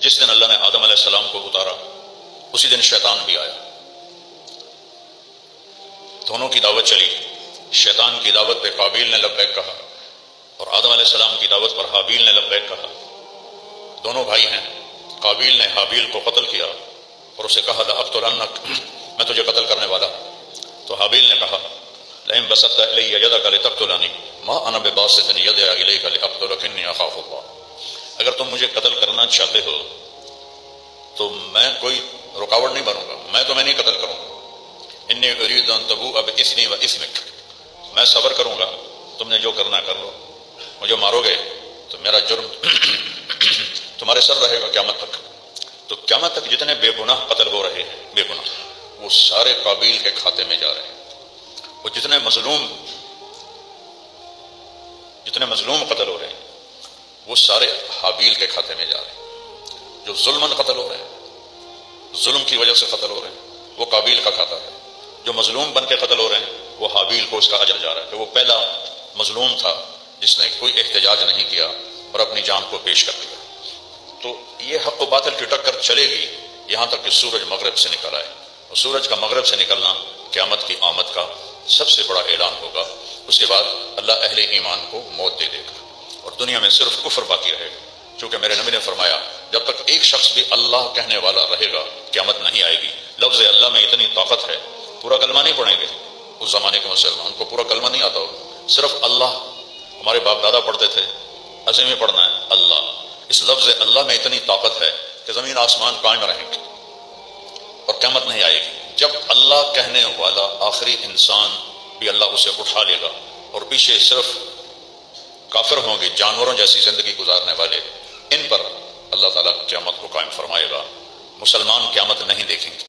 جس دن اللہ نے آدم علیہ السلام کو اتارا اسی دن شیطان بھی آیا، دونوں کی دعوت چلی۔ شیطان کی دعوت پہ قابیل نے لبیک کہا اور آدم علیہ السلام کی دعوت پر حابیل نے لبیک کہا۔ دونوں بھائی ہیں۔ قابیل نے حابیل کو قتل کیا اور اسے کہا لأقتلنک، میں تجھے قتل کرنے والا ہوں۔ تو حابیل نے کہا لئن بسطت الی یدک لتقتلنی ما انا بباسط یدی الیک لأقتلک انی اخاف اللہ، اگر تم مجھے قتل کرنا چاہتے ہو تو میں کوئی رکاوٹ نہیں بنوں گا، میں تمہیں نہیں قتل کروں گا۔ انی ارید ان تبوء باسمی و اسمک، میں صبر کروں گا، تم نے جو کرنا کر لو، مجھے مارو گے تو میرا جرم تمہارے سر رہے گا قیامت تک۔ تو قیامت تک جتنے بے گناہ قتل ہو رہے ہیں، بے گناہ، وہ سارے قابیل کے کھاتے میں جا رہے ہیں۔ وہ جتنے مظلوم قتل ہو رہے ہیں وہ سارے حابیل کے کھاتے میں جا رہے ہیں۔ جو ظلماً قتل ہو رہے ہیں، ظلم کی وجہ سے قتل ہو رہے ہیں، وہ قابیل کا کھاتا ہے۔ جو مظلوم بن کے قتل ہو رہے ہیں وہ حابیل کو اس کا اجر جا رہا ہے کہ وہ پہلا مظلوم تھا جس نے کوئی احتجاج نہیں کیا اور اپنی جان کو پیش کر دیا۔ تو یہ حق و باطل کی ٹکر چلے گی یہاں تک کہ سورج مغرب سے نکل آئے، اور سورج کا مغرب سے نکلنا قیامت کی آمد کا سب سے بڑا اعلان ہوگا۔ اس کے بعد اللہ اہل ایمان کو موت دے دے گا اور دنیا میں صرف کفر باقی رہے گا، چونکہ میرے نبی نے فرمایا جب تک ایک شخص بھی اللہ کہنے والا رہے گا قیامت نہیں آئے گی۔ لفظ اللہ میں اتنی طاقت ہے، پورا کلمہ نہیں پڑھیں گے، اس زمانے کے مسلمان کو پورا کلمہ نہیں آتا ہوگا، صرف اللہ، ہمارے باپ دادا پڑھتے تھے، ایسے میں پڑھنا ہے اللہ۔ اس لفظ اللہ میں اتنی طاقت ہے کہ زمین آسمان قائم رہیں گے اور قیامت نہیں آئے گی۔ جب اللہ کہنے والا آخری انسان بھی اللہ اسے اٹھا لے گا اور پیچھے صرف کافر ہوں گے، جانوروں جیسی زندگی گزارنے والے، ان پر اللہ تعالیٰ قیامت کو قائم فرمائے گا۔ مسلمان قیامت نہیں دیکھیں گے۔